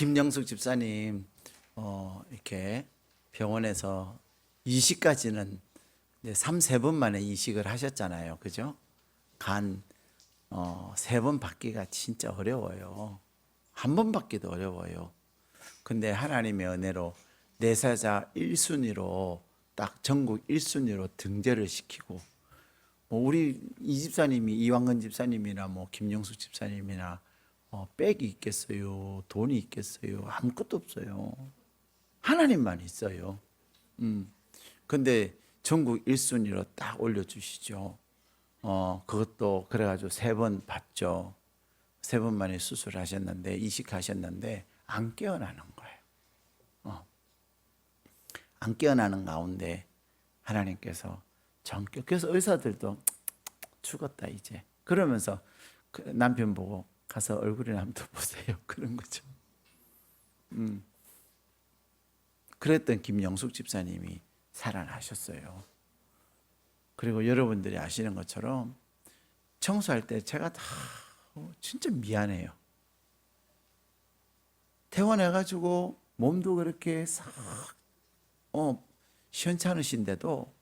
김영숙 집사님 이렇게 병원에서 이식까지는 이제 3-4번 만에 이식을 하셨잖아요. 그죠? 간 3번 받기가 진짜 어려워요. 한 번 받기도 어려워요. 근데 하나님의 은혜로 내사자 1순위로 딱 전국 1순위로 등재를 시키고, 뭐 우리 이 집사님이 이왕근 집사님이나 뭐 김영숙 집사님이나 백이 있겠어요? 돈이 있겠어요? 아무것도 없어요. 하나님만 있어요. 근데 전국 1순위로 딱 올려주시죠. 그것도 그래가지고 3번 받죠. 3번 만에 수술하셨는데, 이식하셨는데, 안 깨어나는 거예요. 안 깨어나는 가운데 하나님께서 전격, 그래서 의사들도 죽었다 이제. 그러면서 그 남편 보고 가서 얼굴이나 한번 보세요. 그런 거죠. 그랬던 김영숙 집사님이 살아나셨어요. 그리고 여러분들이 아시는 것처럼 청소할 때 제가 다 진짜 미안해요. 퇴원해가지고 몸도 그렇게 싹 시원찮으신데도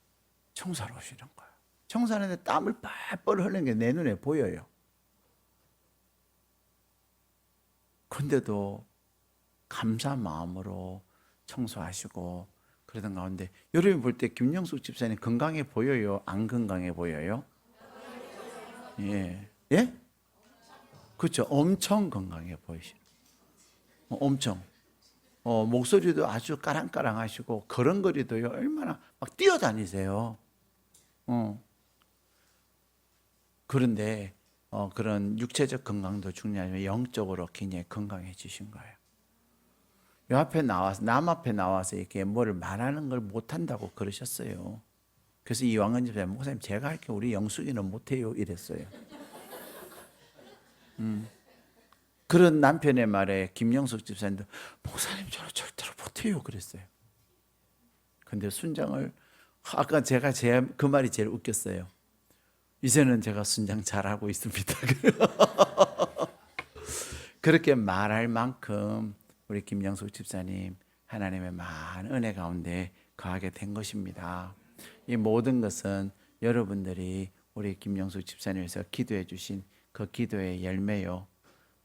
청소하러 오시는 거예요. 청소하는데 땀을 뻘뻘 흘리는 게 내 눈에 보여요. 그런데도 감사한 마음으로 청소하시고 그러던 가운데, 여러분이 볼 때 김영숙 집사님 건강해 보여요? 안 건강해 보여요? 예. 예? 그렇죠. 엄청 건강해 보이시죠. 엄청. 목소리도 아주 까랑까랑하시고 걸음걸이도요 얼마나 막 뛰어다니세요. 그런데 그런 육체적 건강도 중요하지만 영적으로 굉장히 건강해지신 거예요. 요 앞에 나와서, 남 앞에 나와서 이렇게 뭐를 말하는 걸 못한다고 그러셨어요. 그래서 이왕은 집사님, 목사님 제가 할게 우리 영숙이는 못해요 이랬어요. 그런 남편의 말에 김영숙 집사님도 목사님 저는 절대로 못해요 그랬어요. 근데 순장을, 아까 제가 그 말이 제일 웃겼어요. 이제는 제가 순장 잘하고 있습니다. 그렇게 말할 만큼 우리 김영숙 집사님 하나님의 많은 은혜 가운데 거하게 된 것입니다. 이 모든 것은 여러분들이 우리 김영숙 집사님에서 기도해 주신 그 기도의 열매요,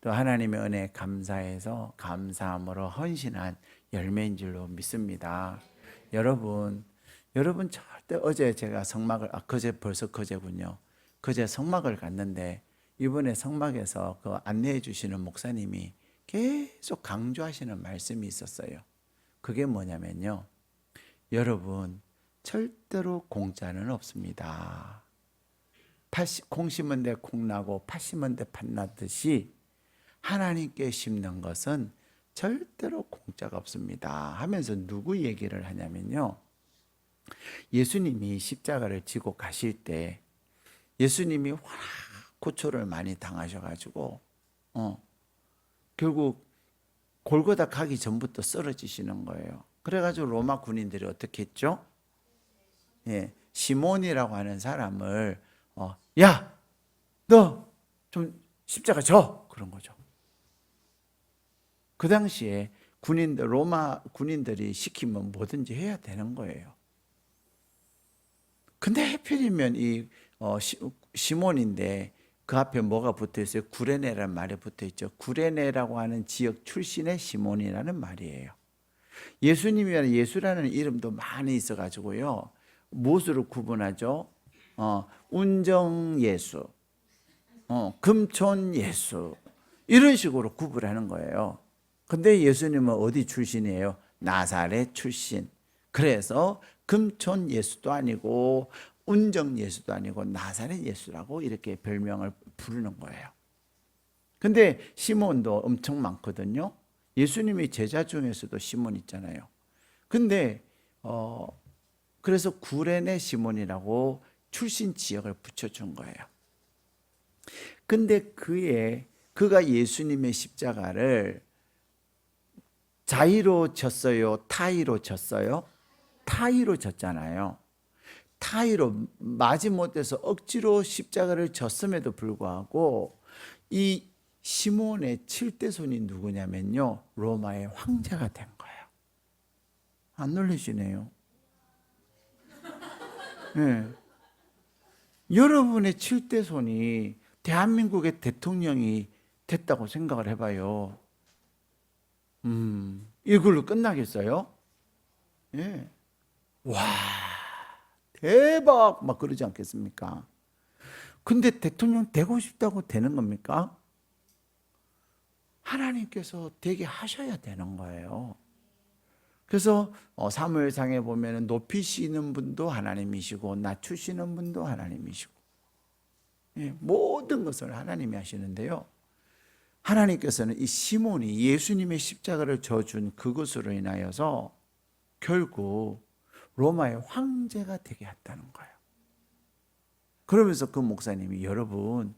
또 하나님의 은혜에 감사해서 감사함으로 헌신한 열매인 줄로 믿습니다. 여러분 절대, 어제 제가 성막을, 벌써 그제군요. 그제 성막을 갔는데 이번에 성막에서 그 안내해 주시는 목사님이 계속 강조하시는 말씀이 있었어요. 그게 뭐냐면요, 여러분 절대로 공짜는 없습니다. 콩 심은 데 콩 나고 팥 심은 데 팥 나듯이 하나님께 심는 것은 절대로 공짜가 없습니다 하면서 누구 얘기를 하냐면요, 예수님이 십자가를 지고 가실 때 예수님이 워낙 고초를 많이 당하셔가지고 결국 골고다 가기 전부터 쓰러지시는 거예요. 그래가지고 로마 군인들이 어떻게 했죠? 예, 시몬이라고 하는 사람을 야, 너 좀 십자가 져, 그런 거죠. 그 당시에 로마 군인들이 시키면 뭐든지 해야 되는 거예요. 근데 하필이면 이 시몬인데 그 앞에 뭐가 붙어 있어요? 구레네라는 말이 붙어 있죠. 구레네라고 하는 지역 출신의 시몬이라는 말이에요. 예수님이라는, 예수라는 이름도 많이 있어가지고요, 무엇으로 구분하죠? 운정 예수, 금촌 예수, 이런 식으로 구분하는 거예요. 근데 예수님은 어디 출신이에요? 나사렛 출신. 그래서 금촌 예수도 아니고 운정 예수도 아니고 나사렛 예수라고 이렇게 별명을 부르는 거예요. 근데 시몬도 엄청 많거든요. 예수님의 제자 중에서도 시몬 있잖아요. 근데 그래서 구레네 시몬이라고 출신 지역을 붙여준 거예요. 근데 그가 예수님의 십자가를 자의로 졌어요? 타의로 졌어요? 타의로 졌잖아요. 타의로, 마지못해서 억지로 십자가를 졌음에도 불구하고 이 시몬의 칠대손이 누구냐면요, 로마의 황제가 된 거예요. 안 놀라시네요. 네. 여러분의 칠대손이 대한민국의 대통령이 됐다고 생각을 해봐요. 이걸로 끝나겠어요? 예. 와, 대박! 막 그러지 않겠습니까? 근데 대통령 되고 싶다고 되는 겁니까? 하나님께서 되게 하셔야 되는 거예요. 그래서 사무엘상에 보면 높이시는 분도 하나님이시고 낮추시는 분도 하나님이시고, 예, 모든 것을 하나님이 하시는데요, 하나님께서는 이 시몬이 예수님의 십자가를 져준 그것으로 인하여서 결국 로마의 황제가 되게 했다는 거예요. 그러면서 그 목사님이, 여러분,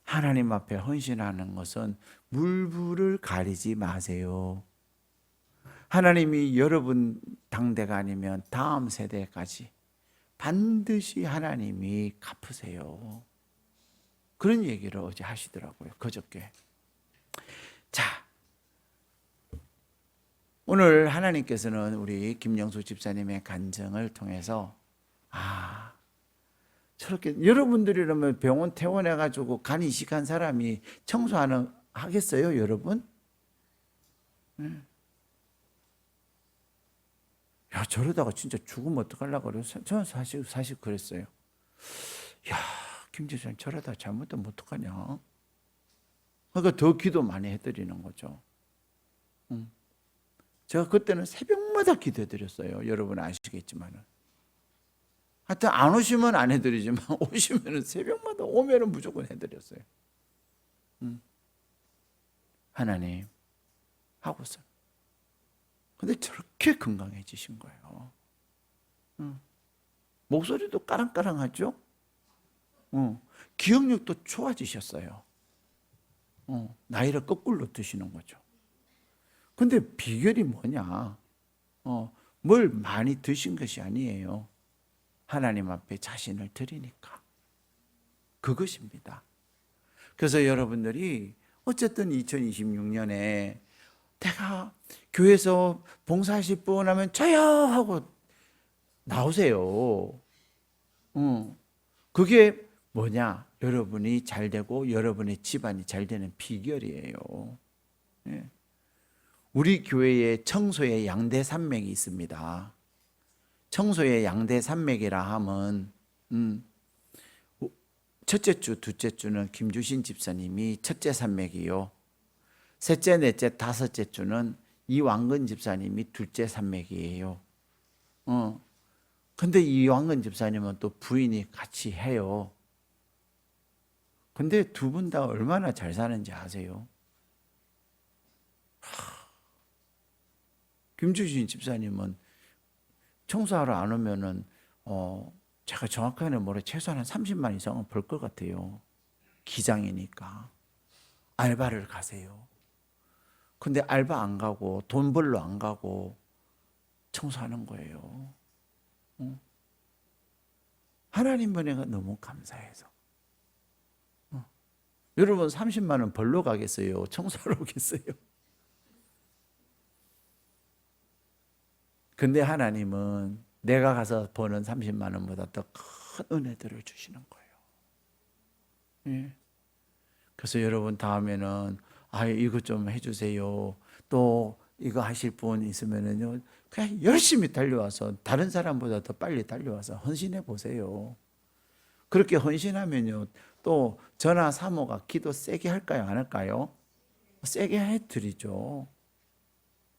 하나님 앞에 헌신하는 것은 물불을 가리지 마세요. 하나님이 여러분 당대가 아니면 다음 세대까지 반드시 하나님이 갚으세요. 그런 얘기를 어제 하시더라고요, 그저께. 자, 오늘 하나님께서는 우리 김영수 집사님의 간증을 통해서, 저렇게 여러분들이라면 병원 퇴원해가지고 간 이식한 사람이 하겠어요, 여러분? 네. 야, 저러다가 진짜 죽으면 어떡하려고 그래요? 저는 사실 그랬어요. 야, 김 집사님 저러다 잘못하면 어떡하냐? 그러니까 더 기도 많이 해드리는 거죠. 제가 그때는 새벽마다 기도해드렸어요. 여러분 아시겠지만은. 하여튼 안 오시면 안 해드리지만 오시면은 새벽마다 오면은 무조건 해드렸어요. 하나님 하고서. 근데 저렇게 건강해지신 거예요. 목소리도 까랑까랑하죠? 기억력도 좋아지셨어요. 나이를 거꾸로 드시는 거죠. 근데 비결이 뭐냐? 뭘 많이 드신 것이 아니에요. 하나님 앞에 자신을 드리니까. 그것입니다. 그래서 여러분들이 어쨌든 2026년에 내가 교회에서 봉사하실 분 하면 저요! 하고 나오세요. 그게 뭐냐? 여러분이 잘 되고 여러분의 집안이 잘 되는 비결이에요. 예. 우리 교회에 청소의 양대 산맥이 있습니다. 청소의 양대 산맥이라 하면 첫째 주, 둘째 주는 김주신 집사님이 첫째 산맥이요. 셋째, 넷째, 다섯째 주는 이왕근 집사님이 둘째 산맥이에요. 근데 이왕근 집사님은 또 부인이 같이 해요. 근데 두 분 다 얼마나 잘 사는지 아세요? 김주신 집사님은 청소하러 안 오면은 제가 정확하게는 모르 최소한 30만 이상은 벌 것 같아요. 기장이니까. 알바를 가세요. 근데 알바 안 가고 돈 벌러 안 가고 청소하는 거예요. 하나님 은혜가 너무 감사해서. 여러분 30만 원 벌러 가겠어요? 청소하러 오겠어요? 근데 하나님은 내가 가서 버는 30만 원보다 더 큰 은혜들을 주시는 거예요. 예. 그래서 여러분 다음에는 이거 좀 해주세요. 또 이거 하실 분 있으면은요, 그냥 열심히 달려와서 다른 사람보다 더 빨리 달려와서 헌신해 보세요. 그렇게 헌신하면요, 또 전화 사모가 기도 세게 할까요, 안 할까요? 세게 해드리죠.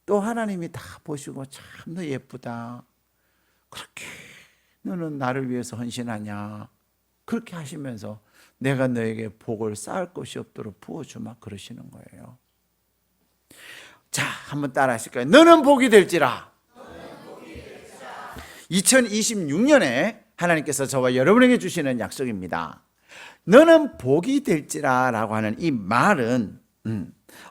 또 하나님이 다 보시고 참 너 예쁘다. 그렇게 너는 나를 위해서 헌신하냐. 그렇게 하시면서 내가 너에게 복을 쌓을 것이 없도록 부어주마 그러시는 거예요. 자, 한번 따라 하실까요? 너는 복이 될지라. 2026년에 하나님께서 저와 여러분에게 주시는 약속입니다. 너는 복이 될지라 라고 하는 이 말은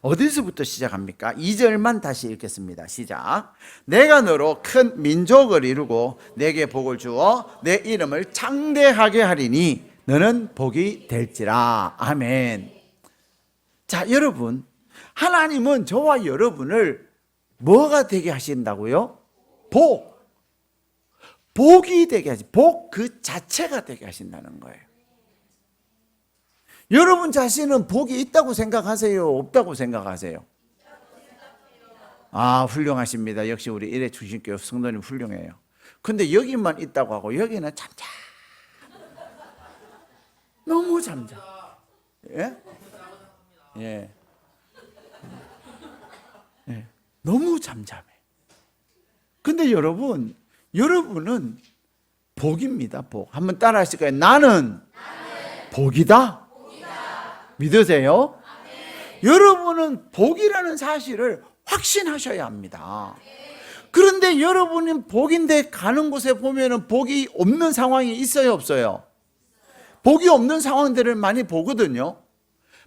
어디서부터 시작합니까? 2절만 다시 읽겠습니다. 시작. 내가 너로 큰 민족을 이루고 내게 복을 주어 내 이름을 창대하게 하리니 너는 복이 될지라. 아멘. 자, 여러분, 하나님은 저와 여러분을 뭐가 되게 하신다고요? 복이 되게 하시, 복 그 자체가 되게 하신다는 거예요. 여러분 자신은 복이 있다고 생각하세요? 없다고 생각하세요? 아, 훌륭하십니다. 역시 우리 일회 중심교회 성도님 훌륭해요. 근데 여기만 있다고 하고 여기는 잠잠. 너무 잠잠. 예? 예. 예. 너무 잠잠해. 근데 여러분은 복입니다. 복. 한번 따라 하실까요? 나는 복이다. 믿으세요? 여러분은 복이라는 사실을 확신하셔야 합니다. 그런데 여러분은 복인데 가는 곳에 보면은 복이 없는 상황이 있어요, 없어요? 복이 없는 상황들을 많이 보거든요.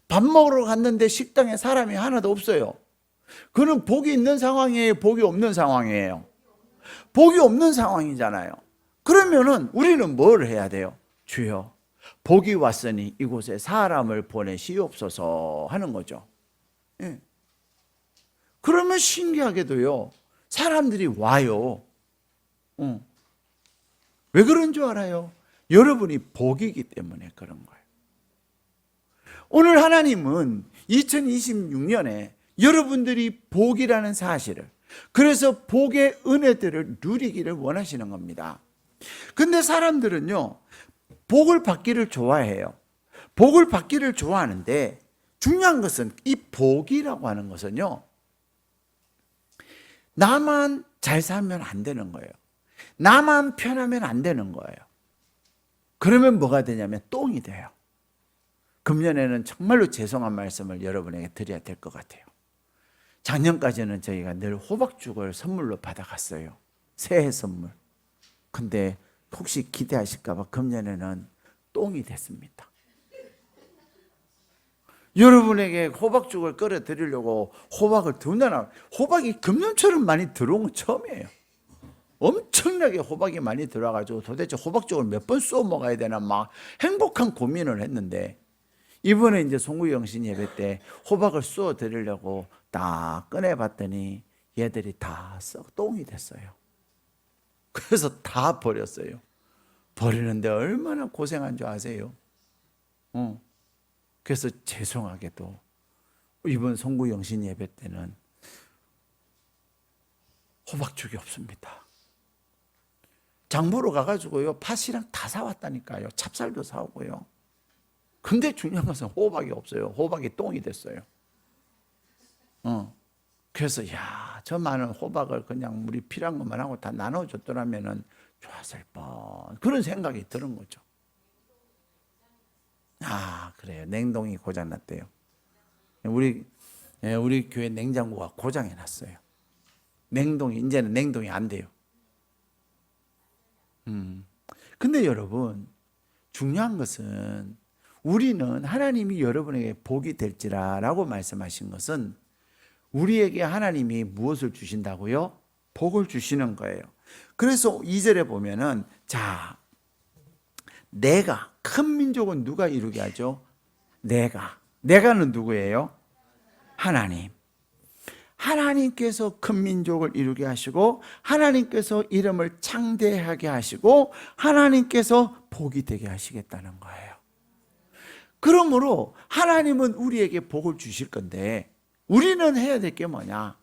밥 먹으러 갔는데 식당에 사람이 하나도 없어요. 그는 복이 있는 상황이에요, 복이 없는 상황이에요? 복이 없는 상황이잖아요. 그러면은 우리는 뭘 해야 돼요? 주여, 복이 왔으니 이곳에 사람을 보내시옵소서 하는 거죠. 예. 그러면 신기하게도요, 사람들이 와요. 왜 그런 줄 알아요? 여러분이 복이기 때문에 그런 거예요. 오늘 하나님은 2026년에 여러분들이 복이라는 사실을, 그래서 복의 은혜들을 누리기를 원하시는 겁니다. 근데 사람들은요, 복을 받기를 좋아해요. 복을 받기를 좋아하는데 중요한 것은 이 복이라고 하는 것은요, 나만 잘 살면 안 되는 거예요. 나만 편하면 안 되는 거예요. 그러면 뭐가 되냐면 똥이 돼요. 금년에는 정말로 죄송한 말씀을 여러분에게 드려야 될 것 같아요. 작년까지는 저희가 늘 호박죽을 선물로 받아갔어요. 새해 선물. 근데 혹시 기대하실까 봐 금년에는 똥이 됐습니다. 여러분에게 호박죽을 끓여 드리려고 호박을 호박이 금년처럼 많이 들어온 건 처음이에요. 엄청나게 호박이 많이 들어와가지고 도대체 호박죽을 몇 번 쏘아 먹어야 되나 막 행복한 고민을 했는데, 이번에 이제 송구영신 예배 때 호박을 쏘아 드리려고 딱 꺼내봤더니 얘들이 다 썩 똥이 됐어요. 그래서 다 버렸어요. 버리는데 얼마나 고생한 줄 아세요? 그래서 죄송하게도 이번 송구영신 예배 때는 호박죽이 없습니다. 장보러 가가지고요, 팥이랑 다 사왔다니까요. 찹쌀도 사오고요. 근데 중요한 것은 호박이 없어요. 호박이 똥이 됐어요. 그래서 저 많은 호박을 그냥 우리 필요한 것만 하고 다 나눠줬더라면 좋았을 뻔, 그런 생각이 드는 거죠. 아, 그래요. 냉동이 고장났대요. 우리 교회 냉장고가 고장이 났어요. 이제는 냉동이 안 돼요. 근데 여러분, 중요한 것은 우리는 하나님이 여러분에게 복이 될지라라고 말씀하신 것은 우리에게 하나님이 무엇을 주신다고요? 복을 주시는 거예요. 그래서 2절에 보면은, 자, 내가, 큰 민족은 누가 이루게 하죠? 내가는 누구예요? 하나님. 하나님께서 큰 민족을 이루게 하시고, 하나님께서 이름을 창대하게 하시고, 하나님께서 복이 되게 하시겠다는 거예요. 그러므로 하나님은 우리에게 복을 주실 건데, 우리는 해야 될 게 뭐냐?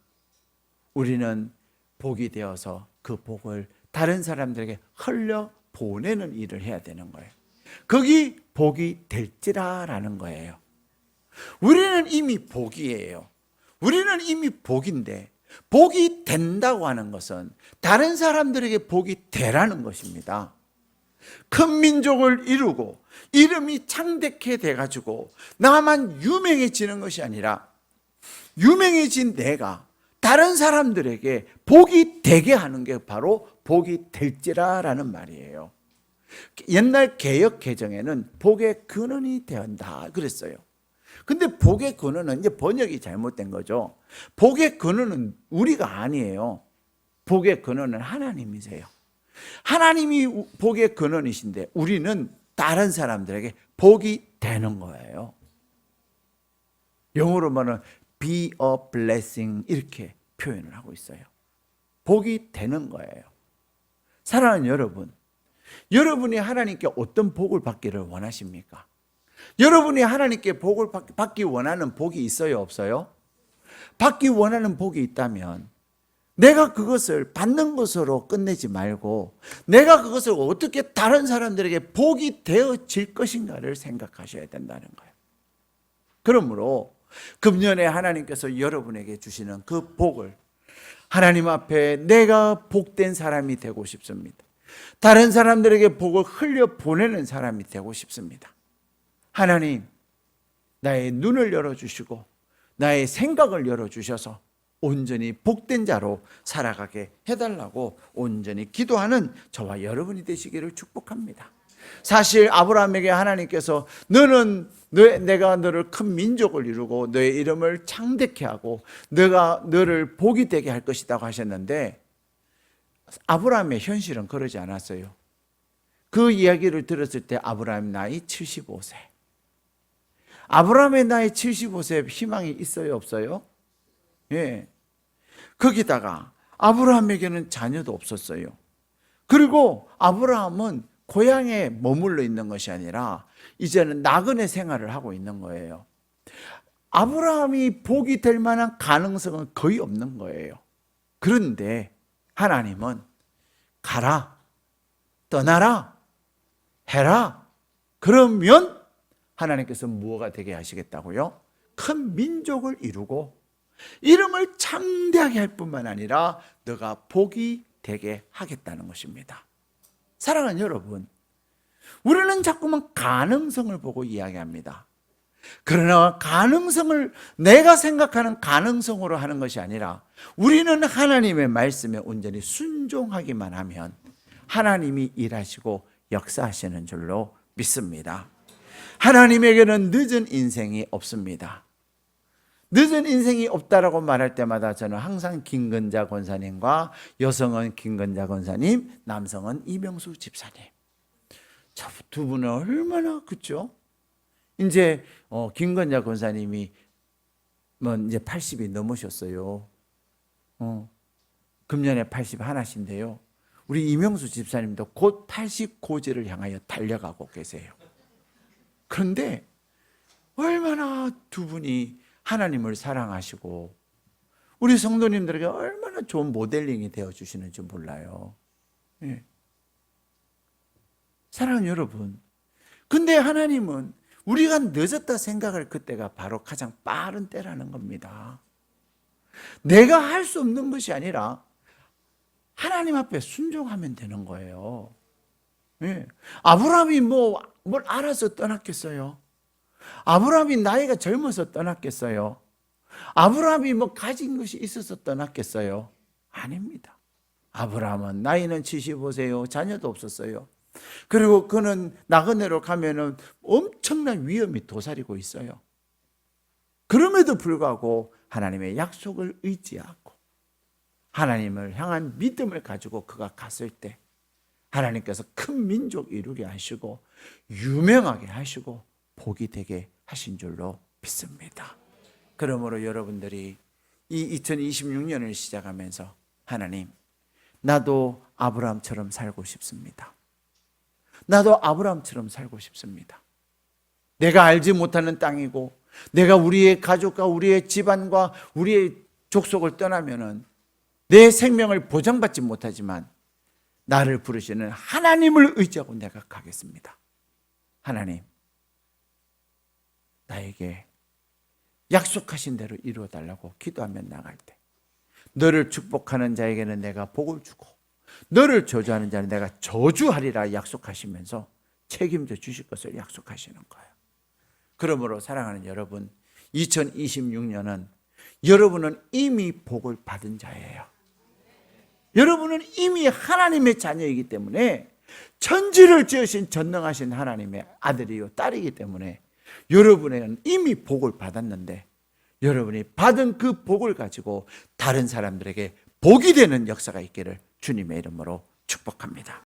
우리는 복이 되어서 그 복을 다른 사람들에게 흘려 보내는 일을 해야 되는 거예요. 거기 복이 될지라라는 거예요. 우리는 이미 복이에요. 우리는 이미 복인데, 복이 된다고 하는 것은 다른 사람들에게 복이 되라는 것입니다. 큰 민족을 이루고 이름이 창대케 돼가지고 나만 유명해지는 것이 아니라, 유명해진 내가 다른 사람들에게 복이 되게 하는 게 바로 복이 될지라라는 말이에요. 옛날 개역 개정에는 복의 근원이 되었다 그랬어요. 근데 복의 근원은 이제 번역이 잘못된 거죠. 복의 근원은 우리가 아니에요. 복의 근원은 하나님이세요. 하나님이 복의 근원이신데 우리는 다른 사람들에게 복이 되는 거예요. 영어로 말하면 be a blessing 이렇게 표현을 하고 있어요. 복이 되는 거예요. 사랑하는 여러분, 여러분이 하나님께 어떤 복을 받기를 원하십니까? 여러분이 하나님께 복을 받기 원하는 복이 있어요, 없어요? 받기 원하는 복이 있다면 내가 그것을 받는 것으로 끝내지 말고 내가 그것을 어떻게 다른 사람들에게 복이 되어질 것인가를 생각하셔야 된다는 거예요. 그러므로 금년에 하나님께서 여러분에게 주시는 그 복을 하나님 앞에 내가 복된 사람이 되고 싶습니다. 다른 사람들에게 복을 흘려보내는 사람이 되고 싶습니다. 하나님, 나의 눈을 열어주시고 나의 생각을 열어주셔서 온전히 복된 자로 살아가게 해달라고 온전히 기도하는 저와 여러분이 되시기를 축복합니다. 사실 아브라함에게 하나님께서 내가 너를 큰 민족을 이루고 너의 이름을 창대케 하고 내가 너를 복이 되게 할 것이라고 하셨는데 아브라함의 현실은 그러지 않았어요. 그 이야기를 들었을 때 아브라함 나이 75세. 아브라함의 나이 75세에 희망이 있어요, 없어요? 예. 거기다가 아브라함에게는 자녀도 없었어요. 그리고 아브라함은 고향에 머물러 있는 것이 아니라 이제는 나그네 생활을 하고 있는 거예요. 아브라함이 복이 될 만한 가능성은 거의 없는 거예요. 그런데 하나님은 가라, 떠나라, 해라. 그러면 하나님께서 무엇가 되게 하시겠다고요? 큰 민족을 이루고 이름을 창대하게 할 뿐만 아니라 너가 복이 되게 하겠다는 것입니다. 사랑하는 여러분, 우리는 자꾸만 가능성을 보고 이야기합니다. 그러나 가능성을 내가 생각하는 가능성으로 하는 것이 아니라 우리는 하나님의 말씀에 온전히 순종하기만 하면 하나님이 일하시고 역사하시는 줄로 믿습니다. 하나님에게는 늦은 인생이 없습니다. 늦은 인생이 없다라고 말할 때마다 저는 항상 김건자 권사님과 여성은 김건자 권사님, 남성은 이명수 집사님. 저 두 분은 얼마나 그죠? 이제 김건자 권사님이 이제 80이 넘으셨어요. 금년에 80 하나신데요. 우리 이명수 집사님도 곧 80 고지를 향하여 달려가고 계세요. 그런데 얼마나 두 분이 하나님을 사랑하시고 우리 성도님들에게 얼마나 좋은 모델링이 되어주시는지 몰라요. 예. 사랑하는 여러분, 근데 하나님은 우리가 늦었다 생각할 그때가 바로 가장 빠른 때라는 겁니다. 내가 할 수 없는 것이 아니라 하나님 앞에 순종하면 되는 거예요. 예. 아브라함이 뭘 알아서 떠났겠어요? 아브라함이 나이가 젊어서 떠났겠어요? 아브라함이 가진 것이 있어서 떠났겠어요? 아닙니다. 아브라함은 나이는 75세요. 자녀도 없었어요. 그리고 그는 나그네로 가면은 엄청난 위험이 도사리고 있어요. 그럼에도 불구하고 하나님의 약속을 의지하고 하나님을 향한 믿음을 가지고 그가 갔을 때 하나님께서 큰 민족 이루게 하시고 유명하게 하시고 복이 되게 하신 줄로 믿습니다. 그러므로 여러분들이 이 2026년을 시작하면서 하나님, 나도 아브라함처럼 살고 싶습니다. 나도 아브라함처럼 살고 싶습니다. 내가 알지 못하는 땅이고 내가 우리의 가족과 우리의 집안과 우리의 족속을 떠나면은 내 생명을 보장받지 못하지만 나를 부르시는 하나님을 의지하고 내가 가겠습니다. 하나님, 나에게 약속하신 대로 이루어달라고 기도하며 나갈 때 너를 축복하는 자에게는 내가 복을 주고 너를 저주하는 자는 내가 저주하리라 약속하시면서 책임져 주실 것을 약속하시는 거예요. 그러므로 사랑하는 여러분, 2026년은 여러분은 이미 복을 받은 자예요. 여러분은 이미 하나님의 자녀이기 때문에 천지를 지으신 전능하신 하나님의 아들이요 딸이기 때문에 여러분은 이미 복을 받았는데 여러분이 받은 그 복을 가지고 다른 사람들에게 복이 되는 역사가 있기를 주님의 이름으로 축복합니다.